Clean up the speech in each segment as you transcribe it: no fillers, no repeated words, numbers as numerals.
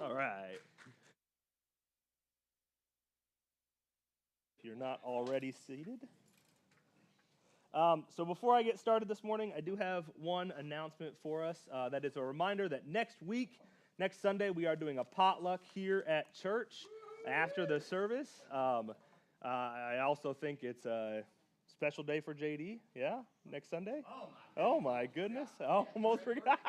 All right. If you're not already seated. So before I get started this morning, I do have one announcement for us. That is a reminder that next week, next Sunday, we are doing a potluck here at church after the service. I also think it's a special day for JD. Yeah, next Sunday. Oh my goodness! I almost forgot.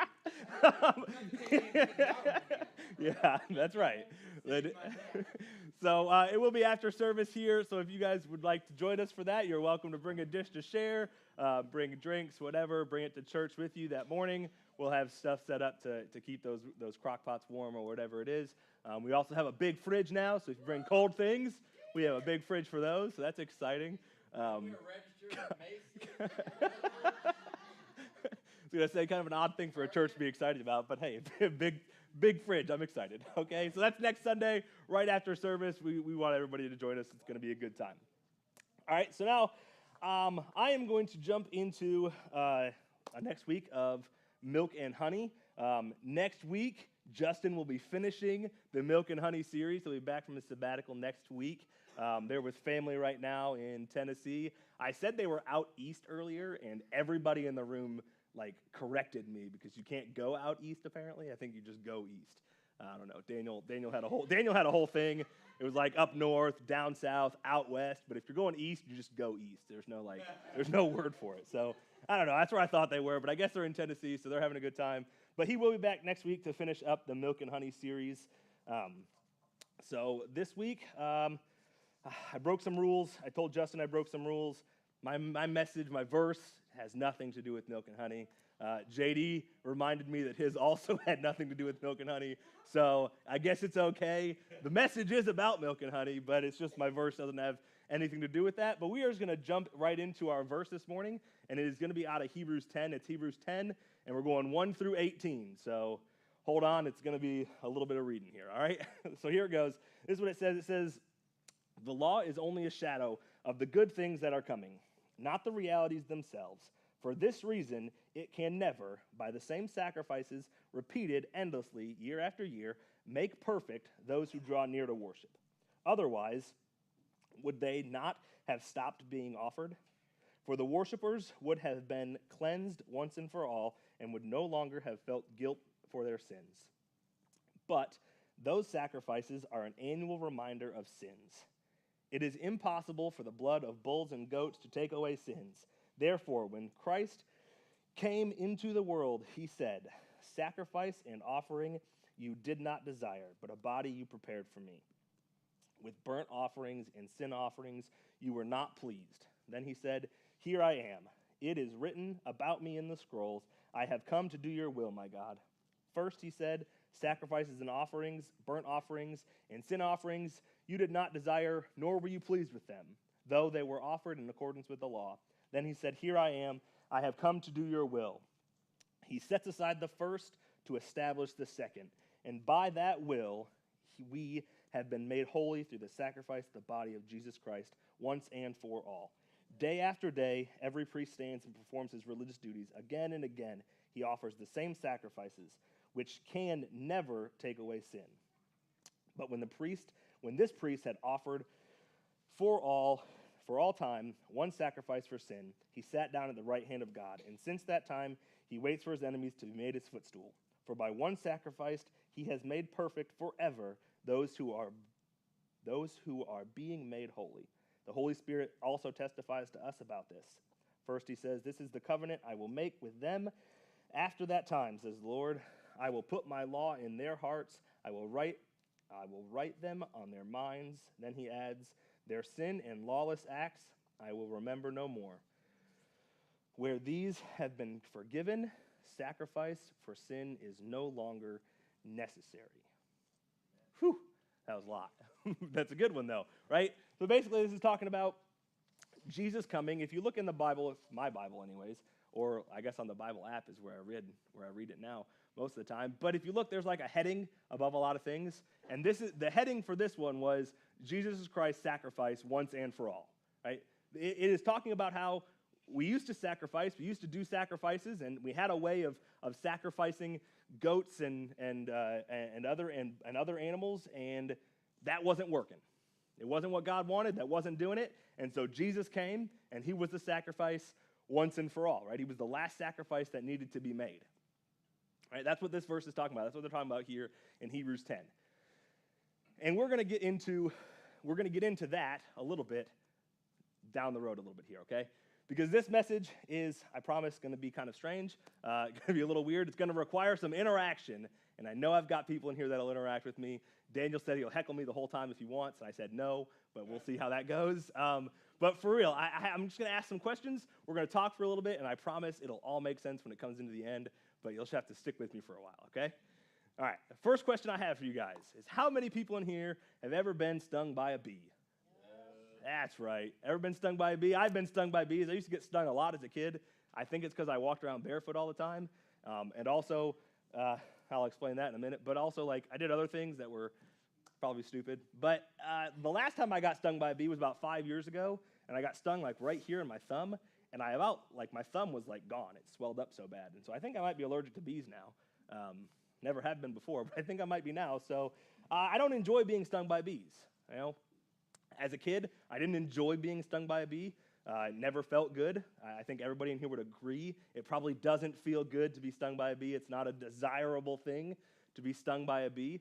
Yeah, that's right. So it will be after service here. So if you guys would like to join us for that, you're welcome to bring a dish to share, bring drinks, whatever. Bring it to church with you that morning. We'll have stuff set up to keep those crock pots warm or whatever it is. We also have a big fridge now, so if you bring cold things, we have a big fridge for those. So that's exciting. I was going to say kind of an odd thing for a church to be excited about, but hey, big fridge. I'm excited. Okay, so that's next Sunday, right after service. We want everybody to join us. It's going to be a good time. All right, so now I am going to jump into next week of Milk and Honey. Next week, Justin will be finishing the Milk and Honey series. He'll be back from his sabbatical next week. They're with family right now in Tennessee. I said they were out east earlier, and everybody in the room corrected me because you can't go out east apparently. I think you just go east. I don't know. Daniel had a whole thing. It was like up north, down south, out west. But if you're going east, you just go east. There's no word for it. So I don't know. That's where I thought they were, but I guess they're in Tennessee, so they're having a good time. But he will be back next week to finish up the Milk and Honey series. So this week, I broke some rules. I told Justin I broke some rules. My message, my verse, has nothing to do with Milk and Honey. JD reminded me that his also had nothing to do with Milk and Honey, so I guess it's okay. The message is about Milk and Honey, but it's just my verse doesn't have anything to do with that. But we are just going to jump right into our verse this morning, and it is going to be out of Hebrews 10. It's Hebrews 10, and we're going 1 through 18. So hold on, it's going to be a little bit of reading here, all right? So here it goes. This is what it says. It says, "The law is only a shadow of the good things that are coming, not the realities themselves. For this reason, it can never, by the same sacrifices repeated endlessly year after year, make perfect those who draw near to worship. Otherwise, would they not have stopped being offered? For the worshipers would have been cleansed once and for all, and would no longer have felt guilt for their sins. But those sacrifices are an annual reminder of sins. It is impossible for the blood of bulls and goats to take away sins. Therefore, when Christ came into the world, he said, 'Sacrifice and offering you did not desire, but a body you prepared for me. With burnt offerings and sin offerings you were not pleased.' Then he said, 'Here I am. It is written about me in the scrolls. I have come to do your will, my God.' First, he said, 'Sacrifices and offerings, burnt offerings, and sin offerings you did not desire, nor were you pleased with them, though they were offered in accordance with the law.' Then he said, 'Here I am. I have come to do your will.' He sets aside the first to establish the second. And by that will, we have been made holy through the sacrifice of the body of Jesus Christ once and for all. Day after day, every priest stands and performs his religious duties. Again and again, he offers the same sacrifices, which can never take away sin. But when this priest had offered for all time one sacrifice for sin, he sat down at the right hand of God. And since that time, he waits for his enemies to be made his footstool. For by one sacrifice, he has made perfect forever those who are being made holy. The Holy Spirit also testifies to us about this. First, he says, 'This is the covenant I will make with them after that time, says the Lord. I will put my law in their hearts. I will write them on their minds.' Then he adds, 'Their sin and lawless acts I will remember no more. Where these have been forgiven, sacrifice for sin is no longer necessary.'" Whew, that was a lot. That's a good one, though, right? So basically, this is talking about Jesus coming. If you look in the Bible, it's my Bible anyways, or I guess on the Bible app is where I read it now most of the time. But if you look, there's like a heading above a lot of things. And this is the heading for this one was Jesus Christ's sacrifice once and for all, right? It is talking about how we used to sacrifice, we used to do sacrifices, and we had a way of sacrificing goats and other animals, and that wasn't working. It wasn't what God wanted. That wasn't doing it. And so Jesus came, and he was the sacrifice once and for all, right? He was the last sacrifice that needed to be made. Right? That's what this verse is talking about. That's what they're talking about here in Hebrews 10. And we're going to get into that a little bit down the road a little bit here, okay? Because this message is, I promise, going to be kind of strange. Going to be a little weird. It's going to require some interaction. And I know I've got people in here that'll interact with me. Daniel said he'll heckle me the whole time if he wants, and I said no, but we'll see how that goes. But for real, I'm just going to ask some questions. We're going to talk for a little bit, and I promise it'll all make sense when it comes into the end, but you'll just have to stick with me for a while, okay? All right, the first question I have for you guys is how many people in here have ever been stung by a bee? That's right. Ever been stung by a bee? I've been stung by bees. I used to get stung a lot as a kid. I think it's because I walked around barefoot all the time. And also, I'll explain that in a minute, but also, like, I did other things that were probably stupid. But the last time I got stung by a bee was about 5 years ago, and I got stung, like, right here in my thumb, and my thumb was, like, gone. It swelled up so bad. And so I think I might be allergic to bees now. Never have been before, but I think I might be now. So I don't enjoy being stung by bees, you know. As a kid, I didn't enjoy being stung by a bee. It never felt good. I think everybody in here would agree. It probably doesn't feel good to be stung by a bee. It's not a desirable thing to be stung by a bee.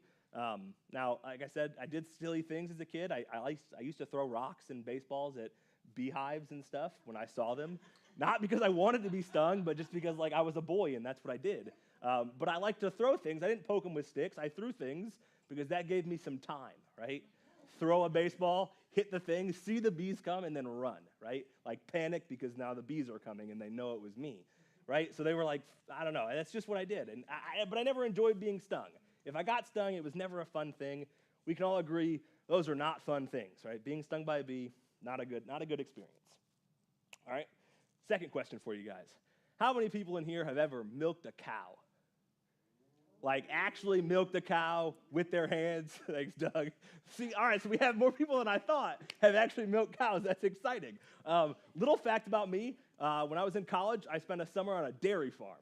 Now, like I said, I did silly things as a kid. I used to throw rocks and baseballs at beehives and stuff when I saw them. Not because I wanted to be stung, but just because, like, I was a boy and that's what I did. But I like to throw things. I didn't poke them with sticks. I threw things because that gave me some time, right? Throw a baseball, hit the thing, see the bees come, and then run, right? Like panic because now the bees are coming and they know it was me, right? So they were like, I don't know. That's just what I did. But I never enjoyed being stung. If I got stung, it was never a fun thing. We can all agree those are not fun things, right? Being stung by a bee, not a good experience. All right? Second question for you guys. How many people in here have ever milked a cow? Like actually milked a cow with their hands? Thanks, Doug. See, all right, so we have more people than I thought have actually milked cows. That's exciting. Little fact about me, when I was in college, I spent a summer on a dairy farm.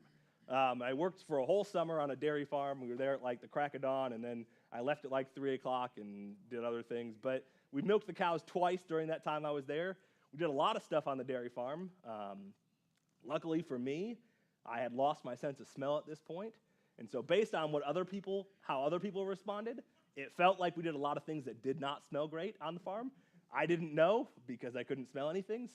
I worked for a whole summer on a dairy farm. We were there at like the crack of dawn, and then I left at like 3 o'clock and did other things. But we milked the cows twice during that time I was there. We did a lot of stuff on the dairy farm. Luckily for me, I had lost my sense of smell at this point. And so based on how other people responded, it felt like we did a lot of things that did not smell great on the farm. I didn't know because I couldn't smell anything,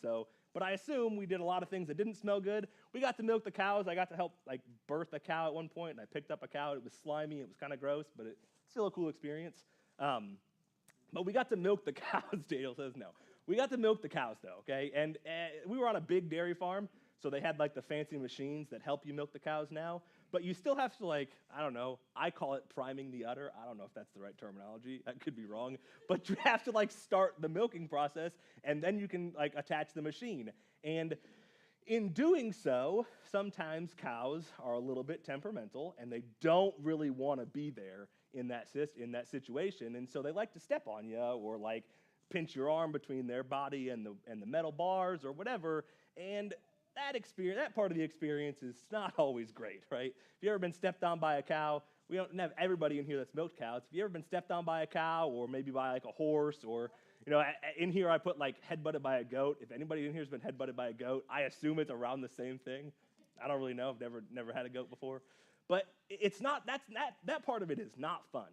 but I assume we did a lot of things that didn't smell good. We got to milk the cows. I got to help like birth a cow at one point, and I picked up a cow. It was slimy. It was kind of gross, but it's still a cool experience. But we got to milk the cows, Daniel says no. We got to milk the cows, though, okay? And we were on a big dairy farm, so they had like the fancy machines that help you milk the cows now. But you still have to, like, I don't know, I call it priming the udder. I don't know if that's the right terminology. That could be wrong. But you have to, like, start the milking process, and then you can, like, attach the machine. And in doing so, sometimes cows are a little bit temperamental, and they don't really want to be there in that situation. And so they like to step on you or, like, pinch your arm between their body and the metal bars or whatever. And that part of the experience is not always great, right? If you've ever been stepped on by a cow, we don't have everybody in here that's milked cows. If you've ever been stepped on by a cow or maybe by like a horse or, you know, in here I put like headbutted by a goat. If anybody in here has been headbutted by a goat, I assume it's around the same thing. I don't really know. I've never had a goat before. But it's not, that part of it is not fun,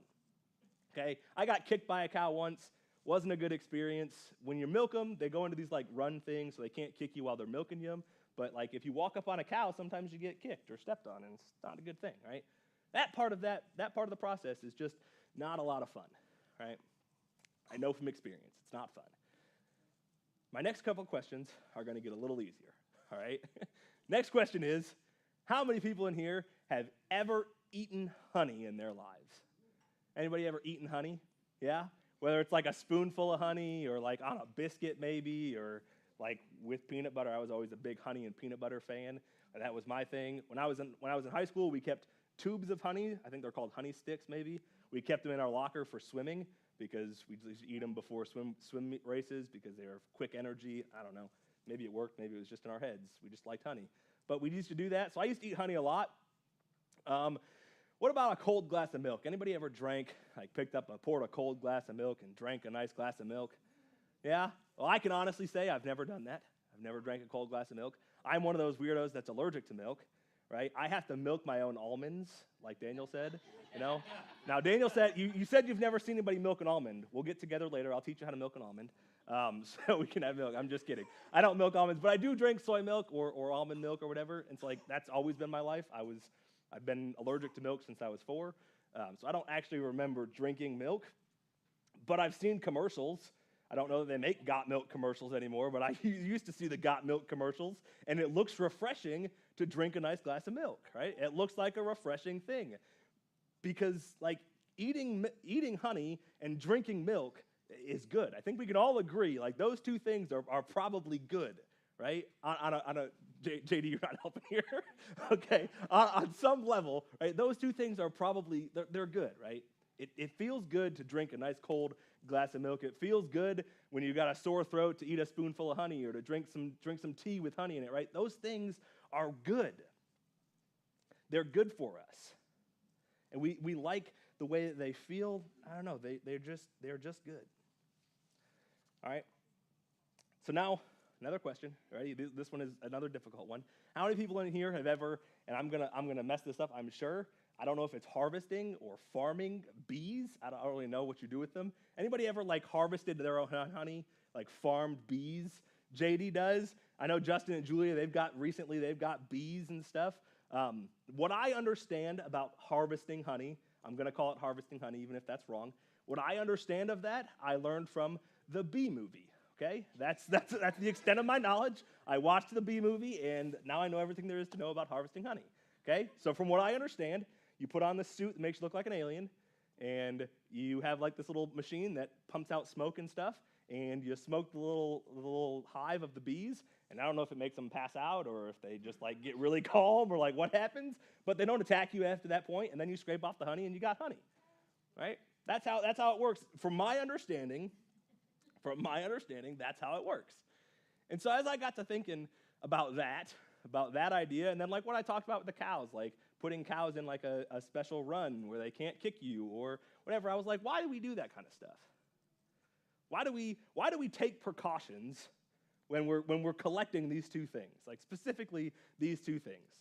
okay? I got kicked by a cow once. Wasn't a good experience. When you milk them, they go into these like run things so they can't kick you while they're milking you. But like if you walk up on a cow, sometimes you get kicked or stepped on, and it's not a good thing, right? That part of the process is just not a lot of fun, right? I know from experience, it's not fun. My next couple of questions are going to get a little easier, all right? Next question is, how many people in here have ever eaten honey in their lives? Anybody ever eaten honey? Yeah? Whether it's like a spoonful of honey or like on a biscuit maybe or like with peanut butter. I was always a big honey and peanut butter fan. That was my thing. When I was in high school, we kept tubes of honey. I think they're called honey sticks maybe. We kept them in our locker for swimming because we just eat them before swim races because they were quick energy. I don't know. Maybe it worked. Maybe it was just in our heads. We just liked honey. But we used to do that. So I used to eat honey a lot. What about a cold glass of milk? Anybody ever poured a cold glass of milk and drank a nice glass of milk? Yeah? Well, I can honestly say I've never done that. I've never drank a cold glass of milk. I'm one of those weirdos that's allergic to milk, right? I have to milk my own almonds, like Daniel said, Now, Daniel said, you said you've never seen anybody milk an almond. We'll get together later. I'll teach you how to milk an almond so we can have milk. I'm just kidding. I don't milk almonds, but I do drink soy milk or almond milk or whatever. And so, that's always been my life. I've been allergic to milk since I was 4, so I don't actually remember drinking milk, but I've seen commercials. I don't know that they make Got Milk commercials anymore, but I used to see the Got Milk commercials, and it looks refreshing to drink a nice glass of milk, right? It looks like a refreshing thing because, eating honey and drinking milk is good. I think we can all agree, those two things are probably good, right? JD, you're not helping here. Okay, on some level, right? Those two things are probably, they're good, right? It feels good to drink a nice cold glass of milk. It feels good when you've got a sore throat to eat a spoonful of honey or to drink some tea with honey in it, right? Those things are good. They're good for us. And we like the way that they feel. I don't know, they're just good. All right? So now, another question, ready? This one is another difficult one. How many people in here have ever, and I'm gonna mess this up, I'm sure. I don't know if it's harvesting or farming bees. I don't really know what you do with them. Anybody ever harvested their own honey, farmed bees? JD does. I know Justin and Julia, they've got bees and stuff. What I understand about harvesting honey, I'm gonna call it harvesting honey, even if that's wrong. What I understand of that, I learned from the Bee Movie. Okay, that's the extent of my knowledge. I watched the Bee Movie, and now I know everything there is to know about harvesting honey. Okay, so from what I understand, you put on this suit that makes you look like an alien, and you have this little machine that pumps out smoke and stuff, and you smoke the little hive of the bees, and I don't know if it makes them pass out or if they just get really calm or what happens, but they don't attack you after that point, and then you scrape off the honey and you got honey, right? That's how it works. From my understanding, that's how it works. And so as I got to thinking about that idea, and then what I talked about with the cows, putting cows in a special run where they can't kick you or whatever, I was like, why do we do that kind of stuff? Why do we take precautions when we're collecting these two things, specifically these two things?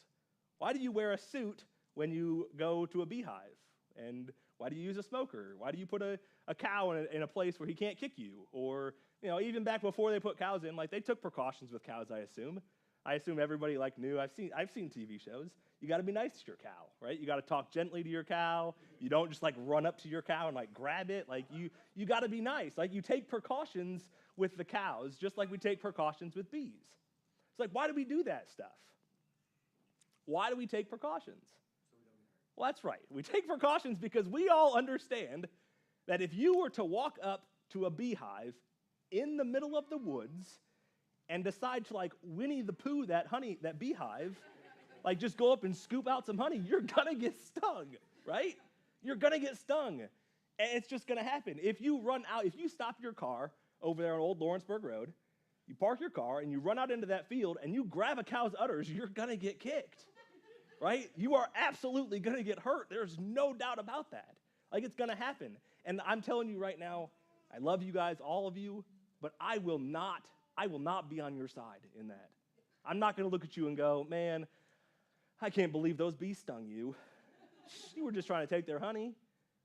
Why do you wear a suit when you go to a beehive? And why do you use a smoker? Why do you put a cow in a place where he can't kick you? Or, even back before they put cows in, they took precautions with cows, I assume. I assume everybody knew. I've seen TV shows. You got to be nice to your cow, right? You got to talk gently to your cow. You don't just run up to your cow and grab it. You got to be nice. You take precautions with the cows, just like we take precautions with bees. It's why do we do that stuff? Why do we take precautions? Well, that's right. We take precautions because we all understand that if you were to walk up to a beehive in the middle of the woods and decide to Winnie the Pooh that beehive, just go up and scoop out some honey, you're gonna get stung, right? You're gonna get stung. And it's just gonna happen. If you stop your car over there on Old Lawrenceburg Road, you park your car and you run out into that field and you grab a cow's udders, you're gonna get kicked. Right? You are absolutely going to get hurt. There's no doubt about that. It's going to happen. And I'm telling you right now, I love you guys, all of you, but I will not be on your side in that. I'm not going to look at you and go, man, I can't believe those bees stung you. You were just trying to take their honey,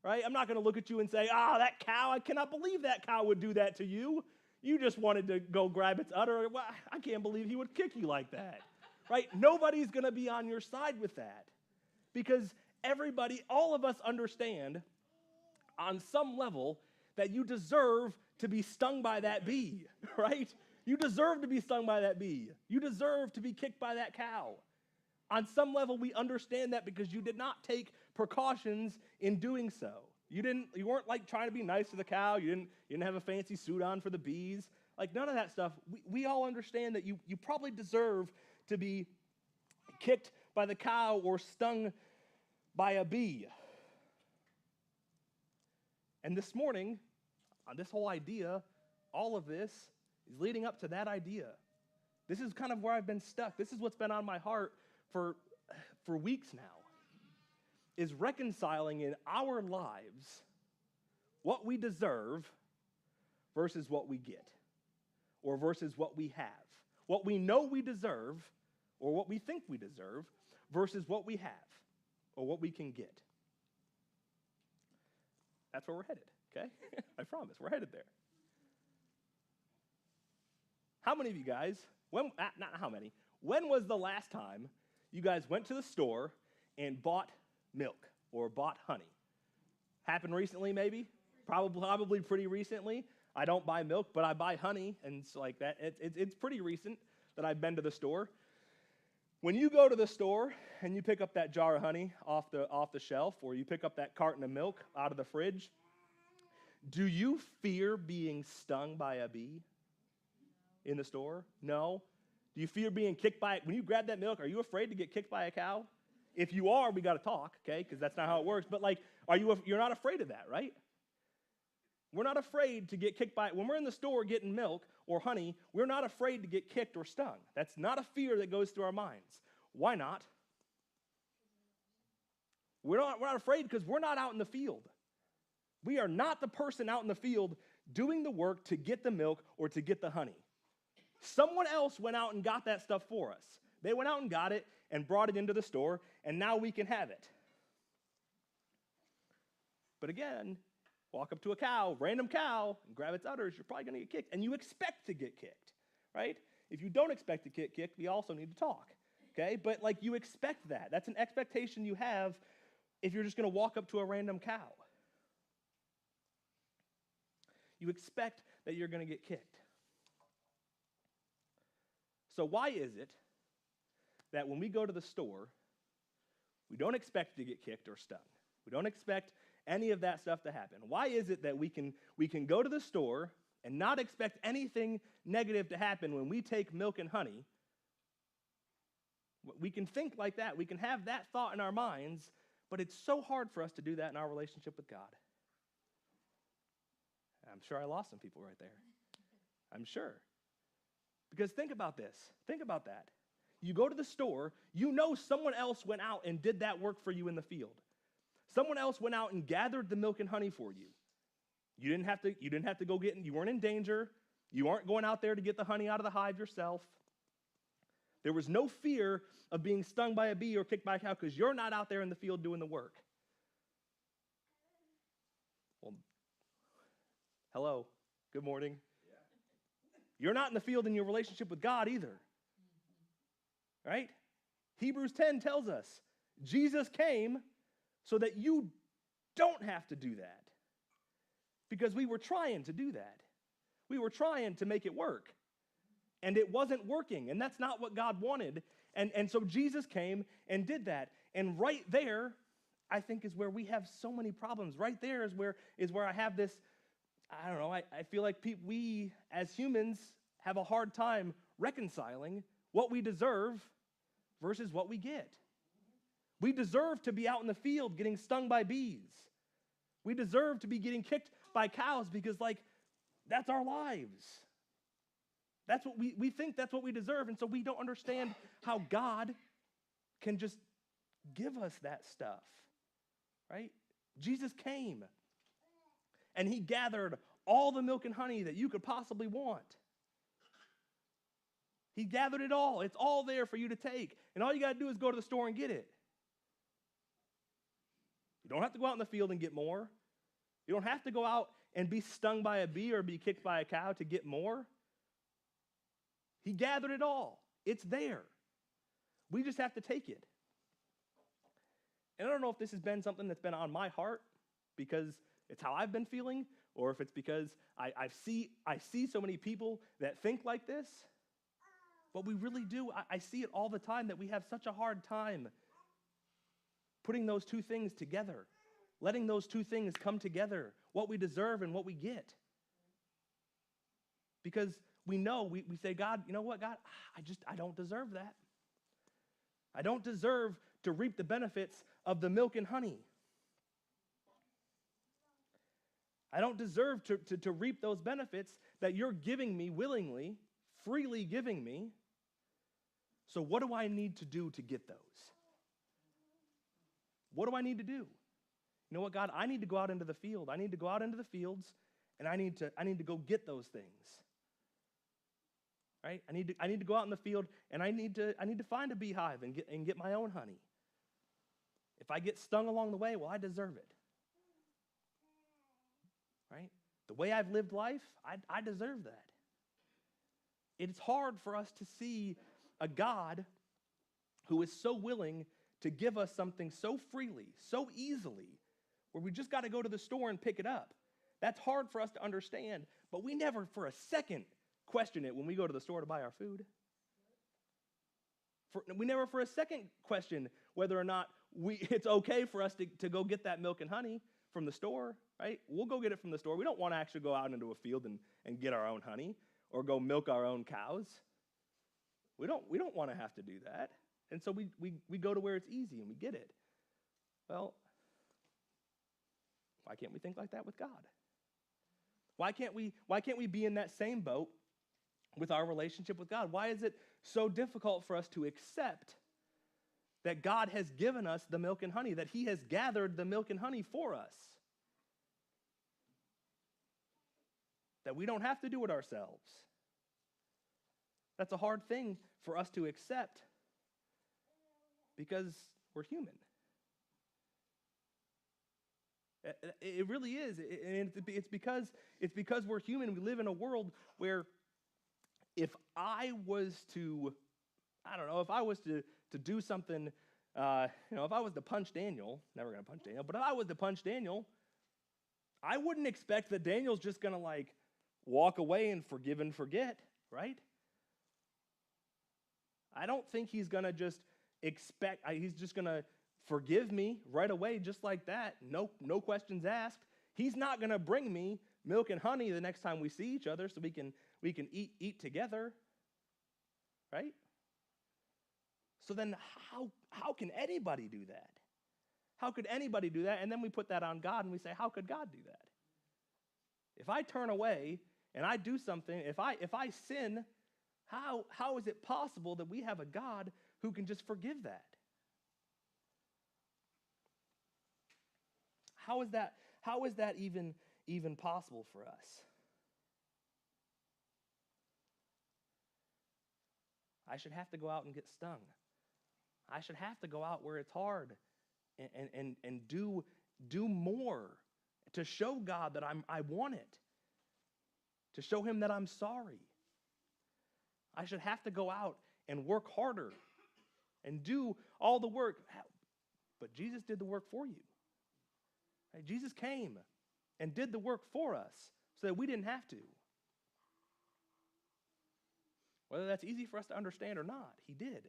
right? I'm not going to look at you and say, that cow, I cannot believe that cow would do that to you. You just wanted to go grab its udder. Well, I can't believe he would kick you like that. Right? Nobody's going to be on your side with that because all of us understand on some level that you deserve to be stung by that bee, right? You deserve to be stung by that bee. You deserve to be kicked by that cow. On some level, we understand that because you did not take precautions in doing so. You weren't trying to be nice to the cow. You didn't have a fancy suit on for the bees. None of that stuff. We all understand that you probably deserve to be kicked by the cow or stung by a bee. And this morning, on this whole idea, all of this is leading up to that idea. This is kind of where I've been stuck. This is what's been on my heart for weeks now, is reconciling in our lives what we deserve versus what we get, or versus what we have. What we know we deserve, or what we think we deserve, versus what we have, or what we can get. That's where we're headed, okay? I promise, we're headed there. How many of you guys, not how many, when was the last time you guys went to the store and bought milk or bought honey? Happened recently, maybe? Probably pretty recently. I don't buy milk, but I buy honey, and it's like that. It's pretty recent that I've been to the store. When you go to the store and you pick up that jar of honey off the shelf, or you pick up that carton of milk out of the fridge, do you fear being stung by a bee in the store? No. Do you fear being kicked by, when you grab that milk, are you afraid to get kicked by a cow? If you are, we got to talk, okay, because that's not how it works. But like, you're not afraid of that, right? We're not afraid to get kicked by, when we're in the store getting milk or honey, we're not afraid to get kicked or stung. That's not a fear that goes through our minds. Why not? We're not afraid because we're not out in the field. We are not the person out in the field doing the work to get the milk or to get the honey. Someone else went out and got that stuff for us. They went out and got it and brought it into the store, and now we can have it. But again, walk up to a cow, random cow, and grab its udders, you're probably going to get kicked. And you expect to get kicked, right? If you don't expect to get kicked, we also need to talk, okay? But like, you expect that. That's an expectation you have if you're just going to walk up to a random cow. You expect that you're going to get kicked. So why is it that when we go to the store, we don't expect to get kicked or stung? We don't expect any of that stuff to happen. Why is it that we can go to the store and not expect anything negative to happen when we take milk and honey? We can think like that. We can have that thought in our minds, but it's so hard for us to do that in our relationship with God. I'm sure I lost some people right there. I'm sure. Because think about this. Think about that. You go to the store, you know someone else went out and did that work for you in the field. Someone else went out and gathered the milk and honey for you. You didn't have to go get it. You weren't in danger. You aren't going out there to get the honey out of the hive yourself. There was no fear of being stung by a bee or kicked by a cow because you're not out there in the field doing the work. Well, hello. Good morning. You're not in the field in your relationship with God either. Right? Hebrews 10 tells us Jesus came so that you don't have to do that. Because we were trying to do that. We were trying to make it work. And it wasn't working. And that's not what God wanted. And so Jesus came and did that. And right there, I think, is where we have so many problems. Right there is where I have this, I don't know, I feel like we as humans have a hard time reconciling what we deserve versus what we get. We deserve to be out in the field getting stung by bees. We deserve to be getting kicked by cows because, like, that's our lives. That's what we think that's what we deserve, and so we don't understand how God can just give us that stuff, right? Jesus came, and he gathered all the milk and honey that you could possibly want. He gathered it all. It's all there for you to take, and all you got to do is go to the store and get it. You don't have to go out in the field and get more. You don't have to go out and be stung by a bee or be kicked by a cow to get more. He gathered it all. It's there. We just have to take it. And I don't know if this has been something that's been on my heart because it's how I've been feeling, or if it's because I see so many people that think like this. But we really do. I see it all the time that we have such a hard time putting those two things together, letting those two things come together, what we deserve and what we get. Because we know, we say, God, you know what, God, I don't deserve that. I don't deserve to reap the benefits of the milk and honey. I don't deserve to reap those benefits that you're giving me willingly, freely giving me. So what do I need to do to get those? What do I need to do? You know what, God? I need to go out into the field. I need to go out into the fields, and I need to go get those things. Right? I need to go out in the field, and I need to find a beehive and get my own honey. If I get stung along the way, well, I deserve it. Right? The way I've lived life, I deserve that. It's hard for us to see a God who is so willing to give us something so freely, so easily, where we just got to go to the store and pick it up. That's hard for us to understand, but we never for a second question it when we go to the store to buy our food. We never for a second question whether or not it's okay for us to go get that milk and honey from the store, right? We'll go get it from the store. We don't want to actually go out into a field and get our own honey or go milk our own cows. We don't want to have to do that. And so we go to where it's easy and we get it. Well, why can't we think like that with God? Why can't we be in that same boat with our relationship with God? Why is it so difficult for us to accept that God has given us the milk and honey, that he has gathered the milk and honey for us? That we don't have to do it ourselves. That's a hard thing for us to accept because we're human. It really is. And it's because we're human. We live in a world where if I was to do something, if I was to punch Daniel, never going to punch Daniel, but if I was to punch Daniel, I wouldn't expect that Daniel's just going to walk away and forgive and forget, right? I don't think he's going to just he's just going to forgive me right away just like that. No questions asked. He's not going to bring me milk and honey the next time we see each other so we can eat together, right? So then how can anybody do that? How could anybody do that? And then we put that on God and we say, how could God do that? If I turn away and I do something, if I sin, how is it possible that we have a God who can just forgive that? How is that even possible for us? I should have to go out and get stung. I should have to go out where it's hard and do more to show God that I want it, to show him that I'm sorry. I should have to go out and work harder and do all the work. But Jesus did the work for you. Right? Jesus came and did the work for us so that we didn't have to. Whether that's easy for us to understand or not, he did.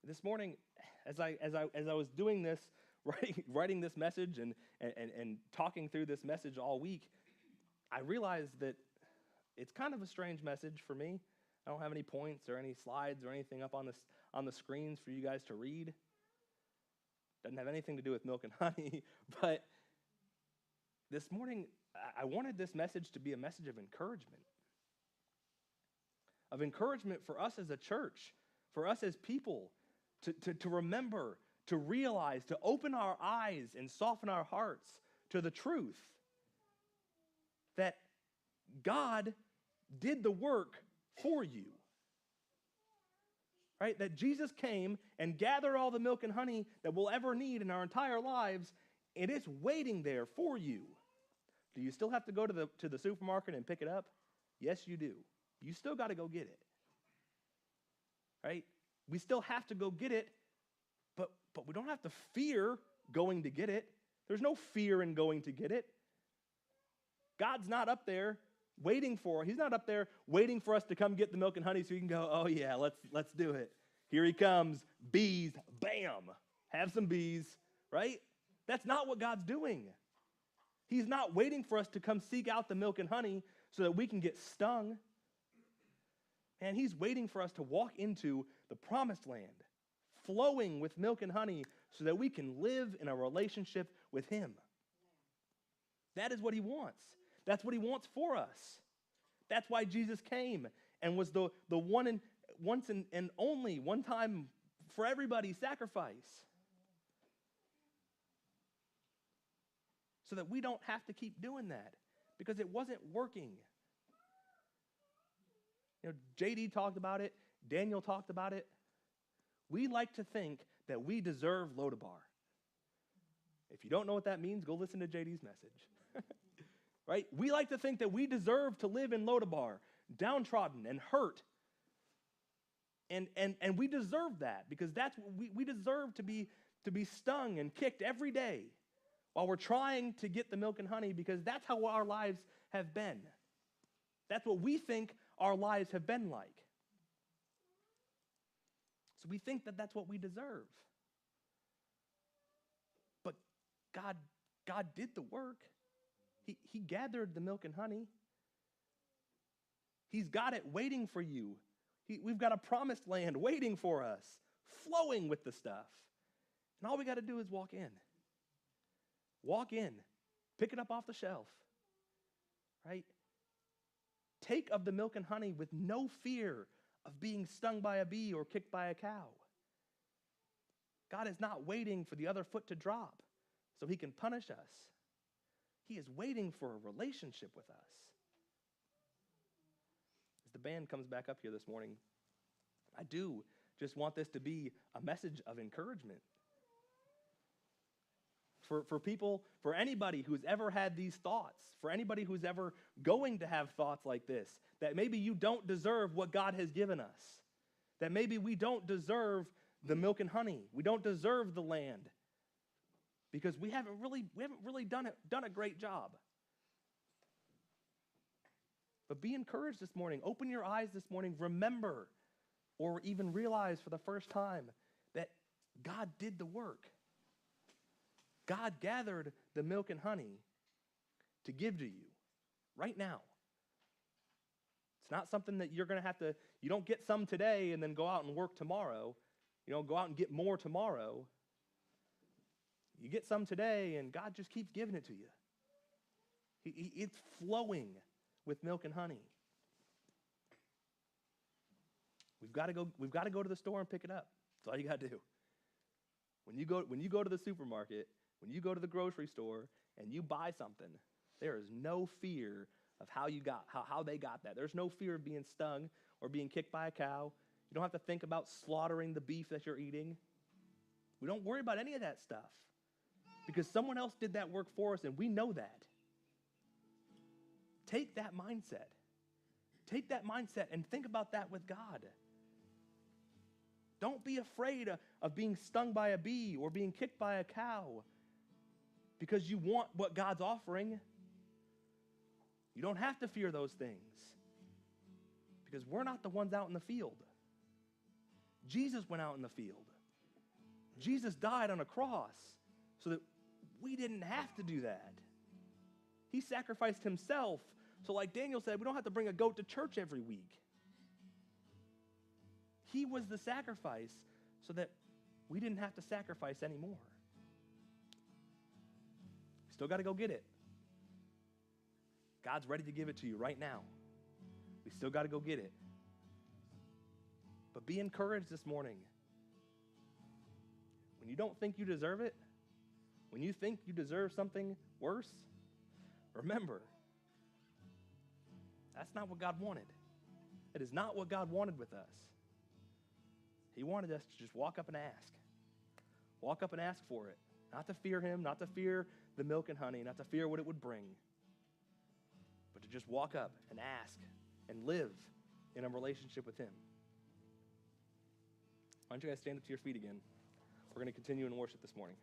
This morning, as I was doing this, writing this message and talking through this message all week, I realized that it's kind of a strange message for me. I don't have any points or any slides or anything up on the screens for you guys to read. Doesn't have anything to do with milk and honey, but this morning I wanted this message to be a message of encouragement. Of encouragement for us as a church, for us as people, to remember, to realize, to open our eyes and soften our hearts to the truth that God did the work for you. Right? That Jesus came and gathered all the milk and honey that we'll ever need in our entire lives, and it's waiting there for you. Do you still have to go to the supermarket and pick it up? Yes, you do. You still got to go get it. Right? We still have to go get it, but we don't have to fear going to get it. There's no fear in going to get it. God's not up there he's not up there waiting for us to come get the milk and honey so he can go, oh yeah, let's do it. Here he comes, bees, bam, have some bees, right? That's not what God's doing. He's not waiting for us to come seek out the milk and honey so that we can get stung. And he's waiting for us to walk into the promised land, flowing with milk and honey so that we can live in a relationship with him. That is what he wants. That's what he wants for us. That's why Jesus came and was the one and once and only one time for everybody sacrifice. So that we don't have to keep doing that because it wasn't working. You know, JD talked about it, Daniel talked about it. We like to think that we deserve Lodabar. If you don't know what that means, go listen to JD's message. Right? We like to think that we deserve to live in Lodabar, downtrodden and hurt. And we deserve that because that's what we deserve to be stung and kicked every day while we're trying to get the milk and honey because that's how our lives have been. That's what we think our lives have been like. So we think that that's what we deserve. But God did the work. He gathered the milk and honey. He's got it waiting for you. We've got a promised land waiting for us, flowing with the stuff. And all we got to do is walk in. Walk in. Pick it up off the shelf. Right? Take of the milk and honey with no fear of being stung by a bee or kicked by a cow. God is not waiting for the other foot to drop so he can punish us. He is waiting for a relationship with us. As the band comes back up here this morning, I do just want this to be a message of encouragement. For people, for anybody who's ever had these thoughts, for anybody who's ever going to have thoughts like this, that maybe you don't deserve what God has given us, that maybe we don't deserve the milk and honey, we don't deserve the land, because we haven't really done a great job. But be encouraged this morning. Open your eyes this morning. Remember, or even realize for the first time, that God did the work. God gathered the milk and honey to give to you right now. It's not something that you're going to have to, you don't get some today and then go out and work tomorrow. You don't go out and get more tomorrow. You get some today and God just keeps giving it to you. It's flowing with milk and honey. We've got to go to the store and pick it up. That's all you got to do. When you go to the supermarket, when you go to the grocery store and you buy something, there is no fear of how they got that. There's no fear of being stung or being kicked by a cow. You don't have to think about slaughtering the beef that you're eating. We don't worry about any of that stuff because someone else did that work for us and we know that. Take that mindset. Take that mindset and think about that with God. Don't be afraid of being stung by a bee or being kicked by a cow because you want what God's offering. You don't have to fear those things because we're not the ones out in the field. Jesus went out in the field. Jesus died on a cross so that we didn't have to do that. He sacrificed himself. So like Daniel said, we don't have to bring a goat to church every week. He was the sacrifice so that we didn't have to sacrifice anymore. Still got to go get it. God's ready to give it to you right now. We still got to go get it. But be encouraged this morning. When you don't think you deserve it, when you think you deserve something worse, remember, that's not what God wanted. It is not what God wanted with us. He wanted us to just walk up and ask. Walk up and ask for it. Not to fear him, not to fear the milk and honey, not to fear what it would bring, but to just walk up and ask and live in a relationship with him. Why don't you guys stand up to your feet again? We're going to continue in worship this morning.